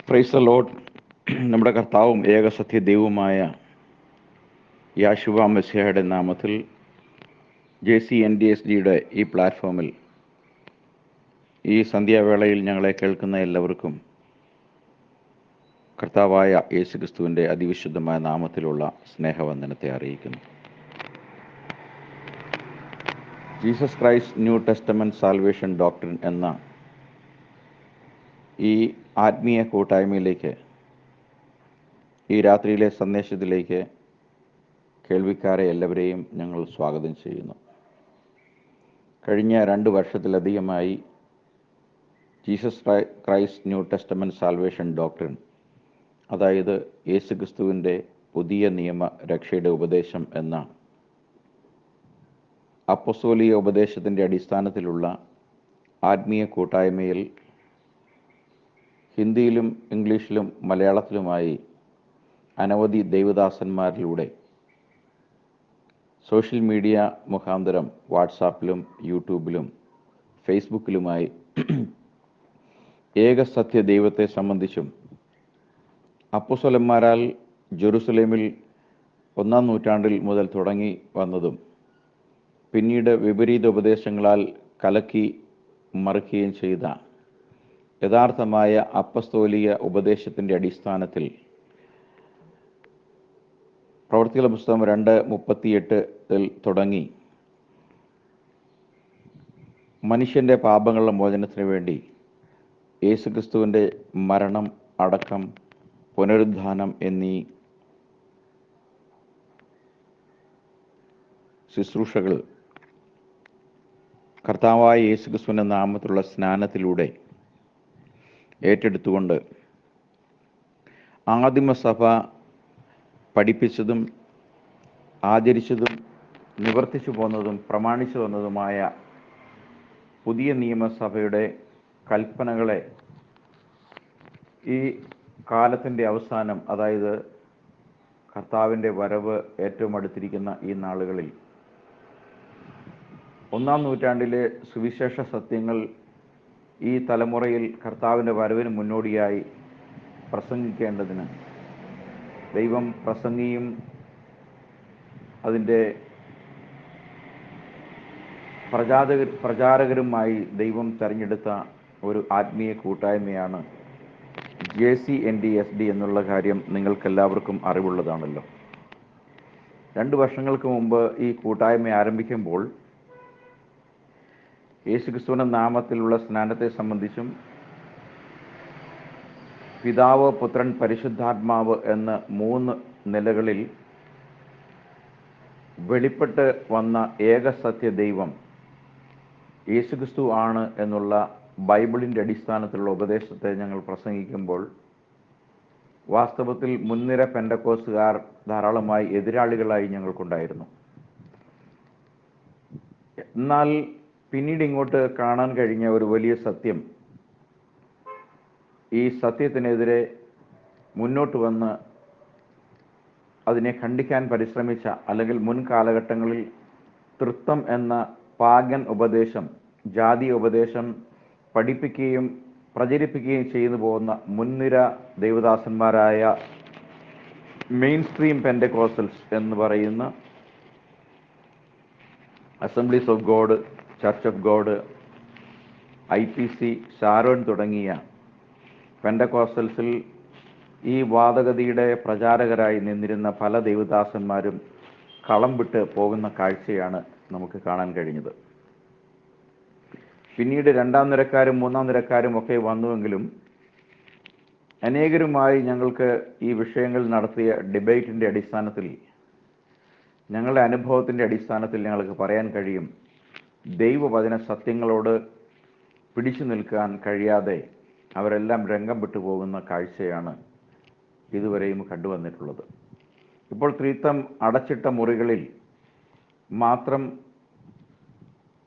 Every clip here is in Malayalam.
Praise the Lord. നമ്മുടെ കർത്താവും ഏകസത്യ ദൈവവുമായ യാശുവ മെസ്സിഹയുടെ നാമത്തിൽ JCNDSDയുടെ ഈ പ്ലാറ്റ്ഫോമിൽ ഈ സന്ധ്യാവേളയിൽ ഞങ്ങളെ കേൾക്കുന്ന എല്ലാവർക്കും കർത്താവായ യേശുക്രിസ്തുവിൻ്റെ അതിവിശുദ്ധമായ നാമത്തിലുള്ള സ്നേഹവന്ദനത്തെ അറിയിക്കുന്നു. Jesus Christ new testament salvation doctrine എന്ന ഈ ആത്മീയ കൂട്ടായ്മയിലേക്ക്, ഈ രാത്രിയിലെ സന്ദേശത്തിലേക്ക് കേൾവിക്കാരെ എല്ലാവരെയും ഞങ്ങൾ സ്വാഗതം ചെയ്യുന്നു. കഴിഞ്ഞ 2 വർഷത്തിലധികമായി Jesus Christ new testament salvation doctrine, അതായത് യേശുക്രിസ്തുവിൻ്റെ പുതിയ നിയമ രക്ഷയുടെ ഉപദേശം എന്ന അപ്പോസ്തോലിക ഉപദേശത്തിൻ്റെ അടിസ്ഥാനത്തിലുള്ള ആത്മീയ കൂട്ടായ്മയിൽ ഹിന്ദിയിലും ഇംഗ്ലീഷിലും മലയാളത്തിലുമായി അനവധി ദൈവദാസന്മാരിലൂടെ സോഷ്യൽ മീഡിയ മുഖാന്തരം വാട്സാപ്പിലും യൂട്യൂബിലും ഫേസ്ബുക്കിലുമായി ഏകസത്യ ദൈവത്തെ സംബന്ധിച്ചും അപ്പോസ്തലന്മാരാൽ ജെറുസലേമിൽ 1-ാം നൂറ്റാണ്ടിൽ മുതൽ തുടങ്ങി വന്നതും പിന്നീട് വിപരീത ഉപദേശങ്ങളാൽ കലക്കി മറിക്കുകയും ചെയ്ത യഥാർത്ഥമായ അപ്പസ്തോലിക ഉപദേശത്തിൻ്റെ അടിസ്ഥാനത്തിൽ പ്രവൃത്തികളുടെ പുസ്തകം 2:38 തുടങ്ങി മനുഷ്യൻ്റെ പാപങ്ങളുടെ മോചനത്തിന് വേണ്ടി യേശുക്രിസ്തുവിൻ്റെ മരണം, അടക്കം, പുനരുദ്ധാനം എന്നീ ശുശ്രൂഷകൾ കർത്താവായ യേശുക്രിസ്തുവിൻ്റെ നാമത്തിലുള്ള സ്നാനത്തിലൂടെ ഏറ്റെടുത്തുകൊണ്ട് ആദിമസഭ പഠിപ്പിച്ചതും ആചരിച്ചതും നിവർത്തിച്ചു പോന്നതും പ്രമാണിച്ചു വന്നതുമായ പുതിയ നിയമസഭയുടെ കൽപ്പനകളെ ഈ കാലത്തിൻ്റെ അവസാനം, അതായത് കർത്താവിൻ്റെ വരവ് ഏറ്റവും അടുത്തിരിക്കുന്ന ഈ നാളുകളിൽ 1-ാം നൂറ്റാണ്ടിലെ സുവിശേഷ സത്യങ്ങൾ ഈ തലമുറയിൽ കർത്താവിൻ്റെ വരവിന് മുന്നോടിയായി പ്രസംഗിക്കേണ്ടതിന് ദൈവം പ്രസംഗിയും അതിൻ്റെ പ്രചാരകരുമായി ദൈവം തിരഞ്ഞെടുത്ത ഒരു ആത്മീയ കൂട്ടായ്മയാണ് JCNDSD എന്നുള്ള കാര്യം നിങ്ങൾക്കെല്ലാവർക്കും അറിവുള്ളതാണല്ലോ. 2 വർഷങ്ങൾക്ക് മുമ്പ് ഈ കൂട്ടായ്മ ആരംഭിക്കുമ്പോൾ യേശുക്രിസ്തുവിൻ്റെ നാമത്തിലുള്ള സ്നാനത്തെ സംബന്ധിച്ചും പിതാവ്, പുത്രൻ, പരിശുദ്ധാത്മാവ് എന്ന 3 നിലകളിൽ വെളിപ്പെട്ട് വന്ന ഏകസത്യ ദൈവം യേശുക്രിസ്തു ആണ് എന്നുള്ള ബൈബിളിൻ്റെ അടിസ്ഥാനത്തിലുള്ള ഉപദേശത്തെ ഞങ്ങൾ പ്രസംഗിക്കുമ്പോൾ വാസ്തവത്തിൽ മുൻനിര പെന്തക്കോസ്തുകാർ ധാരാളമായി എതിരാളികളായി ഞങ്ങൾക്കുണ്ടായിരുന്നു. എന്നാൽ പിന്നീട് ഇങ്ങോട്ട് കാണാൻ കഴിഞ്ഞ ഒരു വലിയ സത്യം, ഈ സത്യത്തിനെതിരെ മുന്നോട്ട് വന്ന് അതിനെ ഖണ്ഡിക്കാൻ പരിശ്രമിച്ച, അല്ലെങ്കിൽ മുൻ കാലഘട്ടങ്ങളിൽ തൃത്വം എന്ന പാഗൻ ഉപദേശം, ജാതീയ ഉപദേശം പഠിപ്പിക്കുകയും പ്രചരിപ്പിക്കുകയും ചെയ്തു പോകുന്ന മുൻനിര ദൈവദാസന്മാരായ മെയിൻ സ്ട്രീം പെന്തക്കോസ്റ്റൽസ് എന്ന് പറയുന്ന assemblies of God, church of God, IPC, Sharon തുടങ്ങിയ പെന്തക്കോസ്റ്റൽസിൽ ഈ വാദഗതിയുടെ പ്രചാരകരായി നിന്നിരുന്ന പല ദൈവദാസന്മാരും കളം വിട്ട് പോകുന്ന കാഴ്ചയാണ് നമുക്ക് കാണാൻ കഴിഞ്ഞത്. പിന്നീട് 2-ാം നിരക്കാരും 3-ാം നിരക്കാരും ഒക്കെ വന്നുവെങ്കിലും അനേകരുമായി ഞങ്ങൾക്ക് ഈ വിഷയങ്ങൾ നടത്തിയ ഡിബേറ്റിൻ്റെ അടിസ്ഥാനത്തിൽ, ഞങ്ങളുടെ അനുഭവത്തിൻ്റെ അടിസ്ഥാനത്തിൽ ഞങ്ങൾക്ക് പറയാൻ കഴിയും, ദൈവവചന സത്യങ്ങളോട് പിടിച്ചു നിൽക്കാൻ കഴിയാതെ അവരെല്ലാം രംഗം വിട്ടുപോകുന്ന കാഴ്ചയാണ് ഇതുവരെയും കണ്ടുവന്നിട്ടുള്ളത്. ഇപ്പോൾ ത്രിത്വം അടച്ചിട്ട മുറികളിൽ മാത്രം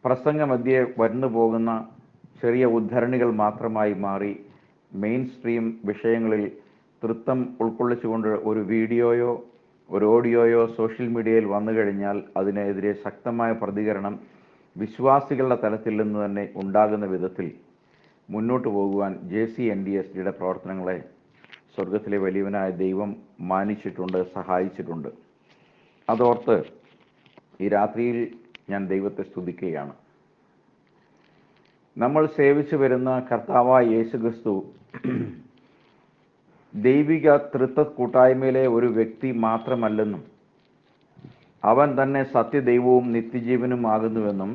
പ്രസംഗമധ്യേ വന്നു പോകുന്ന ചെറിയ ഉദ്ധരണികൾ മാത്രമായി മാറി മെയിൻ സ്ട്രീം വിഷയങ്ങളിൽ തൃത്വം ഉൾക്കൊള്ളിച്ചുകൊണ്ട് ഒരു വീഡിയോയോ ഒരു ഓഡിയോയോ സോഷ്യൽ മീഡിയയിൽ വന്നു കഴിഞ്ഞാൽ അതിനെതിരെ ശക്തമായ പ്രതികരണം വിശ്വാസികളുടെ തലത്തിൽ നിന്ന് തന്നെ ഉണ്ടാകുന്ന വിധത്തിൽ മുന്നോട്ട് പോകുവാൻ JCNDSDയുടെ പ്രവർത്തനങ്ങളെ സ്വർഗത്തിലെ വലിയവനായ ദൈവം മാനിച്ചിട്ടുണ്ട്, സഹായിച്ചിട്ടുണ്ട്. അതോർത്ത് ഈ രാത്രിയിൽ ഞാൻ ദൈവത്തെ സ്തുതിക്കുകയാണ്. നമ്മൾ സേവിച്ചു വരുന്ന കർത്താവായ യേശുക്രിസ്തു ദൈവിക തൃത്വ കൂട്ടായ്മയിലെ ഒരു വ്യക്തി മാത്രമല്ലെന്നും അവൻ തന്നെ സത്യദൈവവും നിത്യജീവനുമാകുന്നുവെന്നും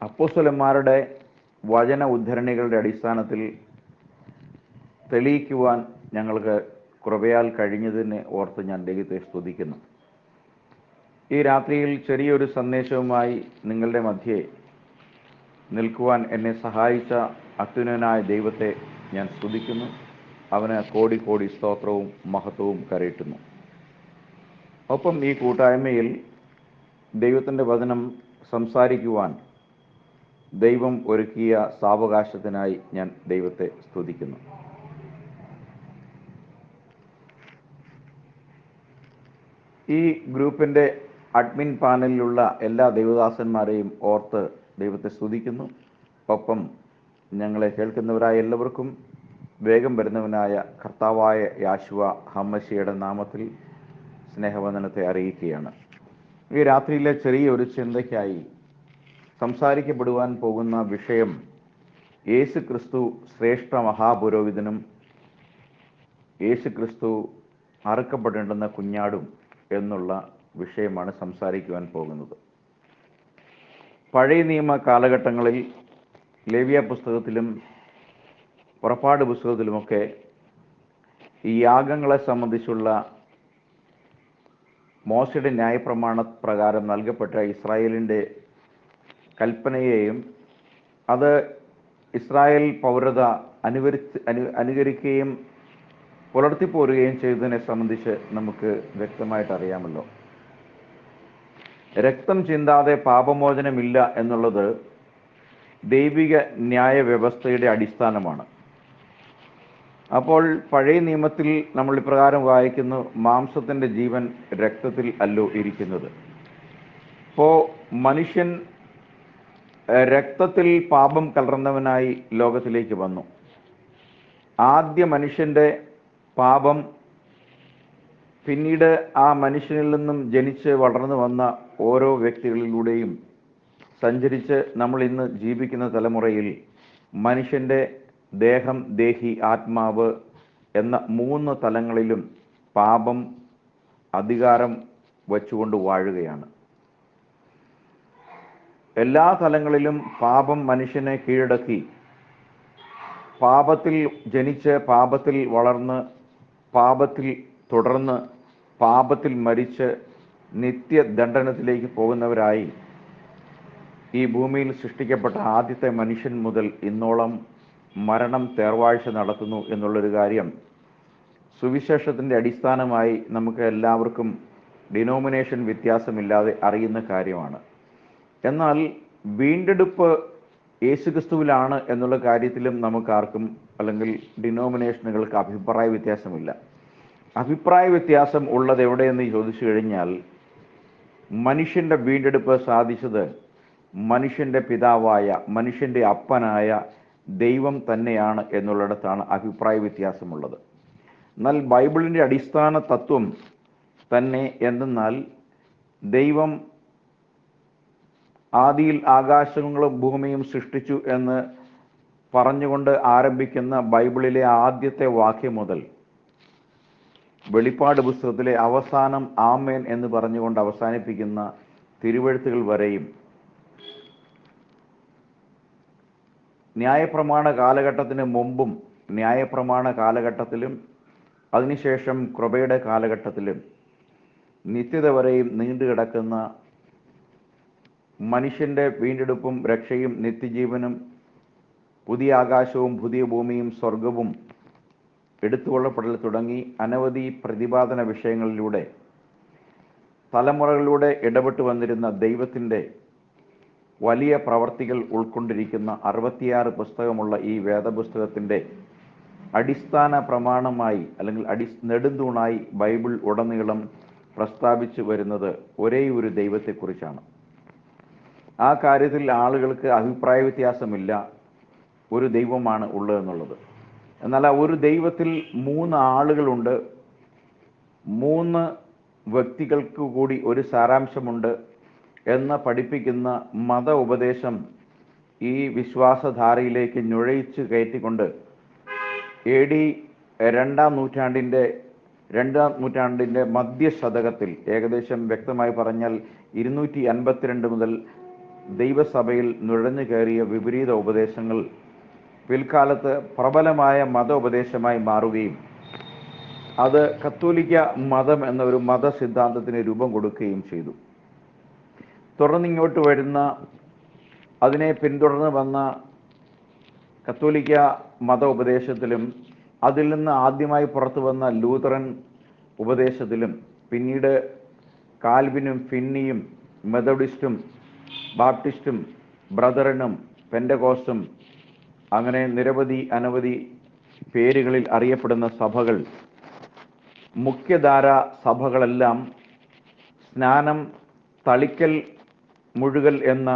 അപ്പോസ്തലന്മാരുടെ വചന ഉദ്ധരണികളുടെ അടിസ്ഥാനത്തിൽ തെളിയിക്കുവാൻ ഞങ്ങൾക്ക് കൃപയാൽ കഴിഞ്ഞതിനെ ഓർത്ത് ഞാൻ ദൈവത്തെ സ്തുതിക്കുന്നു. ഈ രാത്രിയിൽ ചെറിയൊരു സന്ദേശവുമായി നിങ്ങളുടെ മധ്യേ നിൽക്കുവാൻ എന്നെ സഹായിച്ച അത്യുന്നതനായ ദൈവത്തെ ഞാൻ സ്തുതിക്കുന്നു. അവന് കോടി കോടി സ്തോത്രവും മഹത്വവും കരയിട്ടുന്നു. ഒപ്പം ഈ കൂട്ടായ്മയിൽ ദൈവത്തിൻ്റെ വചനം സംസാരിക്കുവാൻ ദൈവം ഒരുക്കിയ സാവകാശത്തിനായി ഞാൻ ദൈവത്തെ സ്തുതിക്കുന്നു. ഈ ഗ്രൂപ്പിൻ്റെ അഡ്മിൻ പാനലിലുള്ള എല്ലാ ദൈവദാസന്മാരെയും ഓർത്ത് ദൈവത്തെ സ്തുതിക്കുന്നു. ഒപ്പം ഞങ്ങളെ കേൾക്കുന്നവരായ എല്ലാവർക്കും വേഗം വരുന്നവനായ കർത്താവായ യാശുവ ഹമ്മശിയുടെ നാമത്തിൽ സ്നേഹവന്ദനത്തെ അറിയിക്കുകയാണ്. ഈ രാത്രിയിലെ ചെറിയൊരു ചിന്തയ്ക്കായി സംസാരിക്കപ്പെടുവാൻ പോകുന്ന വിഷയം യേശുക്രിസ്തു ശ്രേഷ്ഠ മഹാപുരോഹിതനും യേശുക്രിസ്തു അറുക്കപ്പെടേണ്ടുന്ന കുഞ്ഞാടും എന്നുള്ള വിഷയമാണ് സംസാരിക്കുവാൻ പോകുന്നത്. പഴയ നിയമ കാലഘട്ടങ്ങളിൽ ലേവ്യ പുസ്തകത്തിലും പുറപ്പാട് പുസ്തകത്തിലുമൊക്കെ ഈ യാഗങ്ങളെ സംബന്ധിച്ചുള്ള മോശയുടെ ന്യായപ്രമാണ പ്രകാരം നൽകപ്പെട്ട ഇസ്രായേലിൻ്റെ കൽപ്പനയെയും അത് ഇസ്രായേൽ പൗരത അനുകരിക്കുകയും പുലർത്തിപ്പോരുകയും ചെയ്തതിനെ സംബന്ധിച്ച് നമുക്ക് വ്യക്തമായിട്ട് അറിയാമല്ലോ. രക്തം ചിന്താതെ പാപമോചനമില്ല എന്നുള്ളത് ദൈവിക ന്യായ വ്യവസ്ഥയുടെ അടിസ്ഥാനമാണ്. അപ്പോൾ പഴയ നിയമത്തിൽ നമ്മൾ ഇപ്രകാരം വായിക്കുന്നു, മാംസത്തിൻ്റെ ജീവൻ രക്തത്തിൽ അല്ലോ ഇരിക്കുന്നത്. അപ്പോൾ മനുഷ്യൻ രക്തത്തിൽ പാപം കലർന്നവനായി ലോകത്തിലേക്ക് വന്നു. ആദ്യ മനുഷ്യൻ്റെ പാപം പിന്നീട് ആ മനുഷ്യനിൽ നിന്നും ജനിച്ച് വളർന്നു വന്ന ഓരോ വ്യക്തികളിലൂടെയും സഞ്ചരിച്ച് നമ്മൾ ഇന്ന് ജീവിക്കുന്ന തലമുറയിൽ മനുഷ്യൻ്റെ ദേഹം, ദേഹി, ആത്മാവ് എന്ന 3 തലങ്ങളിലും പാപം അധികാരം വച്ചുകൊണ്ട് വാഴുകയാണ്. എല്ലാ തലങ്ങളിലും പാപം മനുഷ്യനെ കീഴടക്കി പാപത്തിൽ ജനിച്ച് പാപത്തിൽ വളർന്ന് പാപത്തിൽ തുടർന്ന് പാപത്തിൽ മരിച്ച് നിത്യദണ്ഡനത്തിലേക്ക് പോകുന്നവരായി ഈ ഭൂമിയിൽ സൃഷ്ടിക്കപ്പെട്ട ആദ്യത്തെ മനുഷ്യൻ മുതൽ ഇന്നോളം മരണം തേർവാഴ്ച നടത്തുന്നു എന്നുള്ളൊരു കാര്യം സുവിശേഷത്തിൻ്റെ അടിസ്ഥാനമായി നമുക്ക് എല്ലാവർക്കും ഡിനോമിനേഷൻ വ്യത്യാസമില്ലാതെ അറിയുന്ന കാര്യമാണ്. എന്നാൽ വീണ്ടെടുപ്പ് യേശുക്രിസ്തുവിലാണ് എന്നുള്ള കാര്യത്തിലും നമുക്കാർക്കും അല്ലെങ്കിൽ ഡിനോമിനേഷനുകൾക്ക് അഭിപ്രായ വ്യത്യാസമില്ല. അഭിപ്രായ വ്യത്യാസം ഉള്ളത് എവിടെയെന്ന് ചോദിച്ചു കഴിഞ്ഞാൽ മനുഷ്യൻ്റെ വീണ്ടെടുപ്പ് സാധിച്ചത് മനുഷ്യൻ്റെ പിതാവായ, മനുഷ്യൻ്റെ അപ്പനായ ദൈവം തന്നെയാണ് എന്നുള്ളിടത്താണ് അഭിപ്രായ വ്യത്യാസമുള്ളത്. എന്നാൽ ബൈബിളിൻ്റെ അടിസ്ഥാന തത്വം തന്നെ എന്തെന്നാൽ ദൈവം ആദിയിൽ ആകാശങ്ങളും ഭൂമിയും സൃഷ്ടിച്ചു എന്ന് പറഞ്ഞുകൊണ്ട് ആരംഭിക്കുന്ന ബൈബിളിലെ ആദ്യത്തെ വാക്യം മുതൽ വെളിപ്പാട് പുസ്തകത്തിലെ അവസാനം ആമേൻ എന്ന് പറഞ്ഞുകൊണ്ട് അവസാനിപ്പിക്കുന്ന തിരുവെഴുത്തുകൾ വരെയും ന്യായപ്രമാണ കാലഘട്ടത്തിന് മുമ്പും ന്യായപ്രമാണ കാലഘട്ടത്തിലും അതിനുശേഷം കൃപയുടെ കാലഘട്ടത്തിലും നിത്യത വരെയും നീണ്ടുകിടക്കുന്ന മനുഷ്യൻ്റെ വീണ്ടെടുപ്പും രക്ഷയും നിത്യജീവനും പുതിയ ആകാശവും പുതിയ ഭൂമിയും സ്വർഗവും എടുത്തുകൊള്ളപ്പെടൽ തുടങ്ങി അനവധി പ്രതിപാദന വിഷയങ്ങളിലൂടെ തലമുറകളിലൂടെ ഇടപെട്ടു വന്നിരുന്ന ദൈവത്തിൻ്റെ വലിയ പ്രവർത്തികൾ ഉൾക്കൊണ്ടിരിക്കുന്ന 66 പുസ്തകമുള്ള ഈ വേദപുസ്തകത്തിൻ്റെ അടിസ്ഥാന പ്രമാണമായി അല്ലെങ്കിൽ നെടുന്തൂണായി ബൈബിൾ ഉടനീളം പ്രസ്താവിച്ചു വരുന്നത് ഒരേ ഒരു ദൈവത്തെക്കുറിച്ചാണ്. ആ കാര്യത്തിൽ ആളുകൾക്ക് അഭിപ്രായ വ്യത്യാസമില്ല, ഒരു ദൈവമാണ് ഉള്ളതെന്നുള്ളത്. എന്നാൽ ആ ഒരു ദൈവത്തിൽ 3 ആളുകളുണ്ട്, 3 വ്യക്തികൾക്ക് കൂടി ഒരു സാരാംശമുണ്ട് എന്ന് പഠിപ്പിക്കുന്ന മത ഉപദേശം ഈ വിശ്വാസധാരയിലേക്ക് നുഴയിച്ച് കയറ്റിക്കൊണ്ട് AD രണ്ടാം നൂറ്റാണ്ടിൻ്റെ മധ്യശതകത്തിൽ, ഏകദേശം വ്യക്തമായി പറഞ്ഞാൽ 252 മുതൽ ദൈവസഭയിൽ നുഴഞ്ഞു കയറിയ വിപരീത ഉപദേശങ്ങൾ പിൽക്കാലത്ത് പ്രബലമായ മത ഉപദേശമായി മാറുകയും അത് കത്തോലിക്ക മതം എന്ന ഒരു മതസിദ്ധാന്തത്തിന് രൂപം കൊടുക്കുകയും ചെയ്തു. തുടർന്നിങ്ങോട്ട് വരുന്ന, അതിനെ പിന്തുടർന്ന് വന്ന കത്തോലിക്ക മത ഉപദേശത്തിലും അതിൽ നിന്ന് ആദ്യമായി പുറത്തു വന്ന ലൂതറൻ ഉപദേശത്തിലും പിന്നീട് കാൽവിനും ഫിന്നിയും മെത്തഡിസ്റ്റും ബാപ്റ്റിസ്റ്റും ബ്രദറനും പെൻഡകോസ്റ്റും അങ്ങനെ അനവധി പേരുകളിൽ അറിയപ്പെടുന്ന സഭകൾ, മുഖ്യധാര സഭകളെല്ലാം സ്നാനം, തളിക്കൽ, മുഴുകൽ എന്ന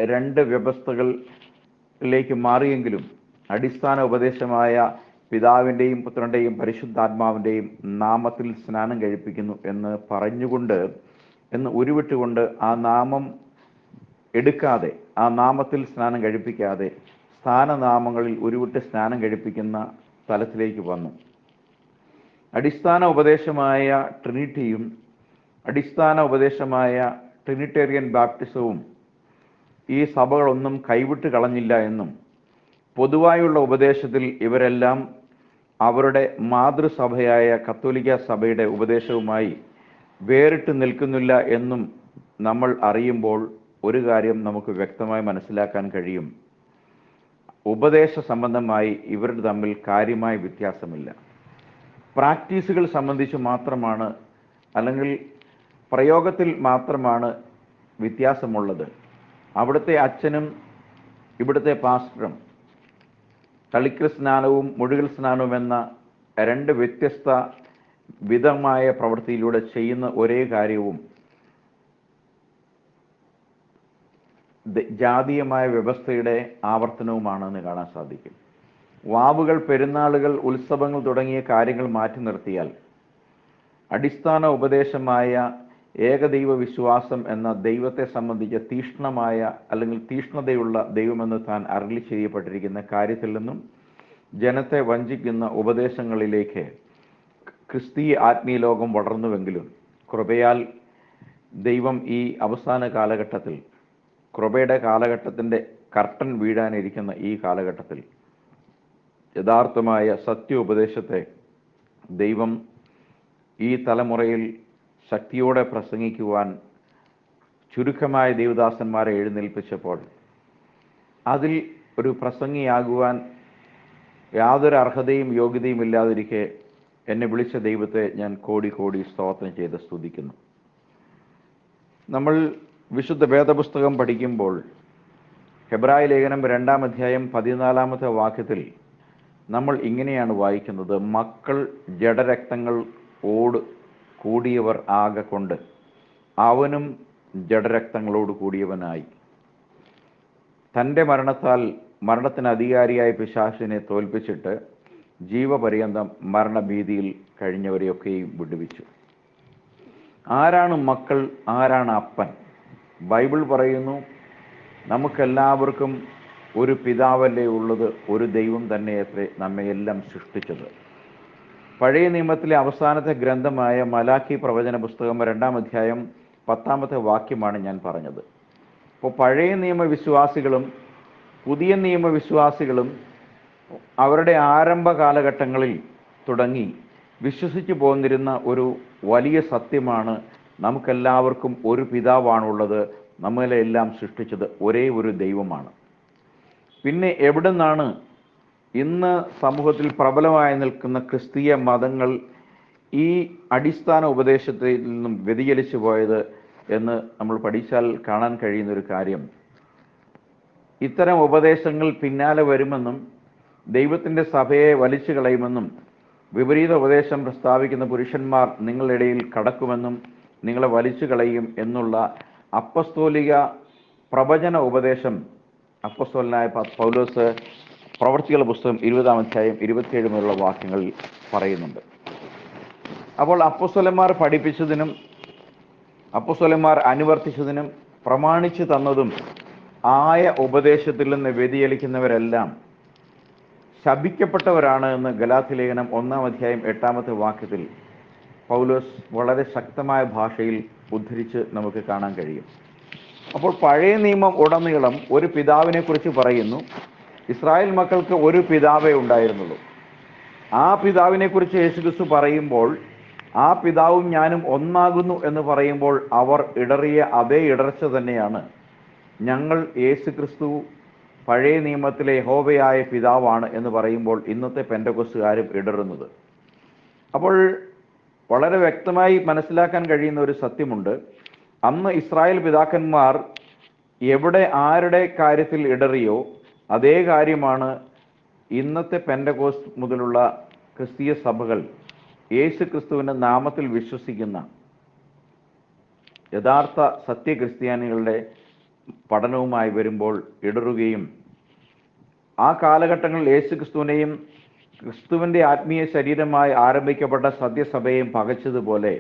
2 വ്യവസ്ഥകളിലേക്ക് മാറിയെങ്കിലും അടിസ്ഥാന ഉപദേശമായ പിതാവിൻ്റെയും പുത്രൻ്റെയും പരിശുദ്ധാത്മാവിൻ്റെയും നാമത്തിൽ സ്നാനം കഴിപ്പിക്കുന്നു എന്ന് ഉരുവിട്ടുകൊണ്ട് ആ നാമം എടുക്കാതെ, ആ നാമത്തിൽ സ്നാനം കഴിപ്പിക്കാതെ സ്ഥാനനാമങ്ങളിൽ ഉരുവിട്ട് സ്നാനം കഴിപ്പിക്കുന്ന തലത്തിലേക്ക് വന്നു. അടിസ്ഥാന ഉപദേശമായ ട്രിനിറ്റിയും അടിസ്ഥാന ഉപദേശമായ ട്രിനിറ്റേറിയൻ ബാപ്റ്റിസവും ഈ സഭകളൊന്നും കൈവിട്ട് കളഞ്ഞില്ല എന്നും പൊതുവായുള്ള ഉപദേശത്തിൽ ഇവരെല്ലാം അവരുടെ മാതൃസഭയായ കത്തോലിക്ക സഭയുടെ ഉപദേശവുമായി വേറിട്ട് നിൽക്കുന്നില്ല എന്നും നമ്മൾ അറിയുമ്പോൾ ഒരു കാര്യം നമുക്ക് വ്യക്തമായി മനസ്സിലാക്കാൻ കഴിയും: ഉപദേശ സംബന്ധമായി ഇവർ തമ്മിൽ കാര്യമായ വ്യത്യാസമില്ല. പ്രാക്ടീസുകൾ സംബന്ധിച്ച് മാത്രമാണ്, അല്ലെങ്കിൽ പ്രയോഗത്തിൽ മാത്രമാണ് വ്യത്യാസമുള്ളത്. അവിടുത്തെ അച്ഛനും ഇവിടുത്തെ പാസ്റ്ററും തളിക്കൽ സ്നാനവും മുഴുകൽ സ്നാനവും എന്ന 2 വ്യത്യസ്ത വിധമായ പ്രവൃത്തിയിലൂടെ ചെയ്യുന്ന ഒരേ കാര്യവും ജാതീയമായ വ്യവസ്ഥയുടെ ആവർത്തനവുമാണെന്ന് കാണാൻ സാധിക്കും. വാവുകൾ, പെരുന്നാളുകൾ, ഉത്സവങ്ങൾ തുടങ്ങിയ കാര്യങ്ങൾ മാറ്റി നിർത്തിയാൽ അടിസ്ഥാന ഉപദേശമായ ഏകദൈവ വിശ്വാസം എന്ന ദൈവത്തെ സംബന്ധിച്ച തീഷ്ണമായ അല്ലെങ്കിൽ തീഷ്ണതയുള്ള ദൈവമെന്ന് താൻ അരുളി ചെയ്യപ്പെട്ടിരിക്കുന്ന കാര്യത്തിൽ നിന്നും ജനത്തെ വഞ്ചിക്കുന്ന ഉപദേശങ്ങളിലേക്ക് ക്രിസ്തീയ ആത്മീയ ലോകം വളർന്നുവെങ്കിലും കൃപയാൽ ദൈവം ഈ അവസാന കാലഘട്ടത്തിൽ, കൃപയുടെ കാലഘട്ടത്തിൻ്റെ കർട്ടൻ വീഴാനിരിക്കുന്ന ഈ കാലഘട്ടത്തിൽ യഥാർത്ഥമായ സത്യ ഉപദേശത്തെ ദൈവം ഈ തലമുറയിൽ ശക്തിയോടെ പ്രസംഗിക്കുവാൻ ചുരുക്കമായ ദൈവദാസന്മാരെ എഴുന്നേൽപ്പിച്ചപ്പോൾ അതിൽ ഒരു പ്രസംഗിയാകുവാൻ യാതൊരു അർഹതയും യോഗ്യതയും ഇല്ലാതിരിക്കെ എന്നെ വിളിച്ച ദൈവത്തെ ഞാൻ കോടി സ്തോത്രം ചെയ്ത് സ്തുതിക്കുന്നു. നമ്മൾ വിശുദ്ധ വേദപുസ്തകം പഠിക്കുമ്പോൾ ഹെബ്രായ ലേഖനം 2-ാം അധ്യായം 14-ാമത്തെ വാക്യത്തിൽ നമ്മൾ ഇങ്ങനെയാണ് വായിക്കുന്നത്: മക്കൾ ജഡരക്തങ്ങളോട് കൂടിയവർ ആകൊണ്ട് അവനും ജഡരക്തങ്ങളോട് കൂടിയവനായി തൻ്റെ മരണത്താൽ മരണത്തിന് അധികാരിയായ പിശാചിനെ തോൽപ്പിച്ചിട്ട് ജീവപര്യന്തം മരണഭീതിയിൽ കഴിഞ്ഞവരെയൊക്കെയും വിടുവിച്ചു. ആരാണ് മക്കൾ, ആരാണ് അപ്പൻ? ബൈബിൾ പറയുന്നു, നമുക്കെല്ലാവർക്കും ഒരു പിതാവല്ലേ ഉള്ളത്, ഒരു ദൈവം തന്നെയത്രേ നമ്മയെല്ലാം സൃഷ്ടിച്ചത്. പഴയ നിയമത്തിലെ അവസാനത്തെ ഗ്രന്ഥമായ മലാക്കി പ്രവചന പുസ്തകം 2-ാം അധ്യായം 10-ാമത്തെ വാക്യമാണ് ഞാൻ പറഞ്ഞത്. അപ്പോൾ പഴയ നിയമവിശ്വാസികളും പുതിയ നിയമവിശ്വാസികളും അവരുടെ ആരംഭ കാലഘട്ടങ്ങളിൽ തുടങ്ങി വിശ്വസിച്ചു പോന്നിരുന്ന ഒരു വലിയ സത്യമാണ്: നമുക്കെല്ലാവർക്കും ഒരു പിതാവാണുള്ളത്, നമ്മളെല്ലാം സൃഷ്ടിച്ചത് ഒരേ ഒരു ദൈവമാണ്. പിന്നെ എവിടെ നിന്നാണ് ഇന്ന് സമൂഹത്തിൽ പ്രബലമായി നിൽക്കുന്ന ക്രിസ്തീയ മതങ്ങൾ ഈ അടിസ്ഥാന ഉപദേശത്തിൽ നിന്നും വ്യതിചലിച്ചു പോയത് എന്ന് നമ്മൾ പഠിച്ചാൽ കാണാൻ കഴിയുന്നൊരു കാര്യം, ഇത്തരം ഉപദേശങ്ങൾ പിന്നാലെ വരുമെന്നും ദൈവത്തിൻ്റെ സഭയെ വലിച്ചു കളയുമെന്നും വിപരീത ഉപദേശം പ്രസ്താവിക്കുന്ന പുരുഷന്മാർ നിങ്ങളുടെ ഇടയിൽ കടക്കുമെന്നും നിങ്ങളെ വലിച്ചു കളയും എന്നുള്ള അപ്പസ്തോലിക പ്രവചന ഉപദേശം അപ്പസ്തോലനായ പൗലോസ് പ്രവൃത്തികളുടെ പുസ്തകം 20-ാം അധ്യായം 27 മുതലുള്ള വാക്യങ്ങളിൽ പറയുന്നുണ്ട്. അപ്പോൾ അപ്പോസ്തലന്മാർ പഠിപ്പിച്ചതിനും അപ്പോസ്തലന്മാർ അനുവർത്തിച്ചതിനും പ്രമാണിച്ചു തന്നതും ആയ ഉപദേശത്തിൽ നിന്ന് വ്യതിചലിക്കുന്നവരെല്ലാം ശപിക്കപ്പെട്ടവരാണ് എന്ന് ഗലാത്യലേഖനം 1-ാം അധ്യായം 8-ാമത്തെ വാക്യത്തിൽ പൗലോസ് വളരെ ശക്തമായ ഭാഷയിൽ ഉദ്ധരിച്ച് നമുക്ക് കാണാൻ കഴിയും. അപ്പോൾ പഴയ നിയമം ഉടനീളം ഒരു പിതാവിനെ കുറിച്ച് പറയുന്നു. ഇസ്രായേൽ മക്കൾക്ക് ഒരു പിതാവേ ഉണ്ടായിരുന്നുള്ളൂ. ആ പിതാവിനെ കുറിച്ച് യേശുക്രിസ്തു പറയുമ്പോൾ ആ പിതാവും ഞാനും ഒന്നാകുന്നു എന്ന് പറയുമ്പോൾ അവർ ഇടറിയ അതേ ഇടർച്ച തന്നെയാണ് ഞങ്ങൾ യേശുക്രിസ്തു പഴയ നിയമത്തിലെ യഹോവയായ പിതാവാണ് എന്ന് പറയുമ്പോൾ ഇന്നത്തെ പെന്തക്കോസ്തുകാരും ഇടറുന്നത്. അപ്പോൾ വളരെ വ്യക്തമായി മനസ്സിലാക്കാൻ കഴിയുന്ന ഒരു സത്യമുണ്ട്. അന്ന് ഇസ്രായേൽ പിതാക്കന്മാർ എവിടെ ആരുടെ കാര്യത്തിൽ ഇടറിയോ അതേ കാര്യമാണ് ഇന്നത്തെ പെന്തക്കോസ്ത് മുതലുള്ള ക്രിസ്തീയ സഭകൾ യേശുക്രിസ്തുവിൻ്റെ നാമത്തിൽ വിശ്വസിക്കുന്ന യഥാർത്ഥ സത്യക്രിസ്ത്യാനികളുടെ പഠനവുമായി വരുമ്പോൾ ഇടറുകയും ആ കാലഘട്ടങ്ങളിൽ യേശുക്രിസ്തുവിനെയും ക്രിസ്തുവിൻ്റെ ആത്മീയ ശരീരമായി ആരംഭിക്കപ്പെട്ട സത്യസഭയെയും പകച്ചതുപോലെ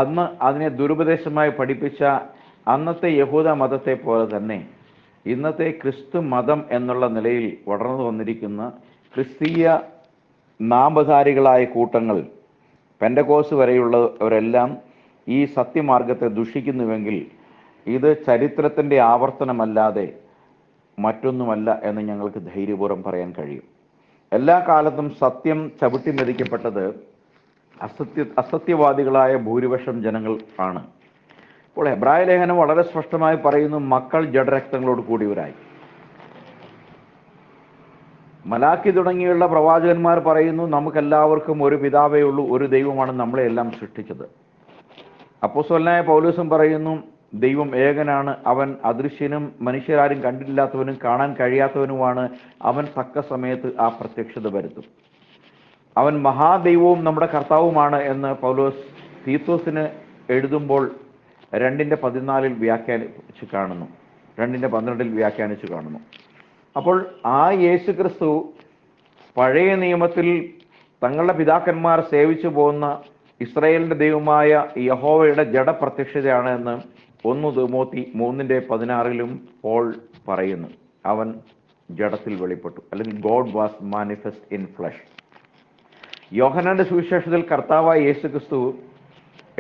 അന്ന് അതിനെ ദുരുപദേശമായി പഠിപ്പിച്ച അന്നത്തെ യഹൂദ മതത്തെ പോലെ തന്നെ ഇന്നത്തെ ക്രിസ്തു മതം എന്നുള്ള നിലയിൽ വളർന്നു വന്നിരിക്കുന്ന ക്രിസ്തീയ നാമധാരികളായ കൂട്ടങ്ങൾ പെന്തക്കോസ്ത് വരെയുള്ളവരെല്ലാം ഈ സത്യമാർഗത്തെ ദുഷിക്കുന്നുവെങ്കിൽ ഇത് ചരിത്രത്തിൻ്റെ ആവർത്തനമല്ലാതെ മറ്റൊന്നുമല്ല എന്ന് ഞങ്ങൾക്ക് ധൈര്യപൂർവ്വം പറയാൻ കഴിയും. എല്ലാ കാലത്തും സത്യം ചവിട്ടി മെതിക്കപ്പെട്ടത് അസത്യവാദികളായ ഭൂരിപക്ഷം ജനങ്ങൾ ആണ്. അപ്പോൾ എബ്രായ ലേഖനം വളരെ സ്പഷ്ടമായി പറയുന്നു, മക്കൾ ജഡരക്തങ്ങളോട് കൂടിയവരായി. മലാക്കി തുടങ്ങിയുള്ള പ്രവാചകന്മാർ പറയുന്നു, നമുക്കെല്ലാവർക്കും ഒരു പിതാവേ ഉള്ളൂ, ഒരു ദൈവമാണ് നമ്മളെല്ലാം സൃഷ്ടിച്ചത്. അപ്പോസ്തലനായ പൗലോസും പറയുന്നു, ദൈവം ഏകനാണ്, അവൻ അദൃശ്യനും മനുഷ്യരാരും കണ്ടിട്ടില്ലാത്തവനും കാണാൻ കഴിയാത്തവനുമാണ്, അവൻ തക്ക സമയത്ത് ആ പ്രത്യക്ഷത വരുത്തും. അവൻ മഹാദൈവവും നമ്മുടെ കർത്താവുമാണ് എന്ന് പൗലോസ് തീത്തോസിന് എഴുതുമ്പോൾ 2:14 വ്യാഖ്യാനിച്ച് കാണുന്നു, 2:12 വ്യാഖ്യാനിച്ച് കാണുന്നു. അപ്പോൾ ആ യേശുക്രിസ്തു പഴയ നിയമത്തിൽ തങ്ങളുടെ പിതാക്കന്മാർ സേവിച്ചു പോകുന്ന ഇസ്രായേലിൻ്റെ ദൈവമായ യഹോവയുടെ ജഡപ്രത്യക്ഷതയാണ് എന്ന് 1 തിമോത്തി 3:16 പോൾ പറയുന്നു. അവൻ ജഡത്തിൽ വെളിപ്പെട്ടു, അല്ലെങ്കിൽ God was manifest in flesh. യോഹന്നാന്റെ സുവിശേഷത്തിൽ കർത്താവായ യേശുക്രിസ്തു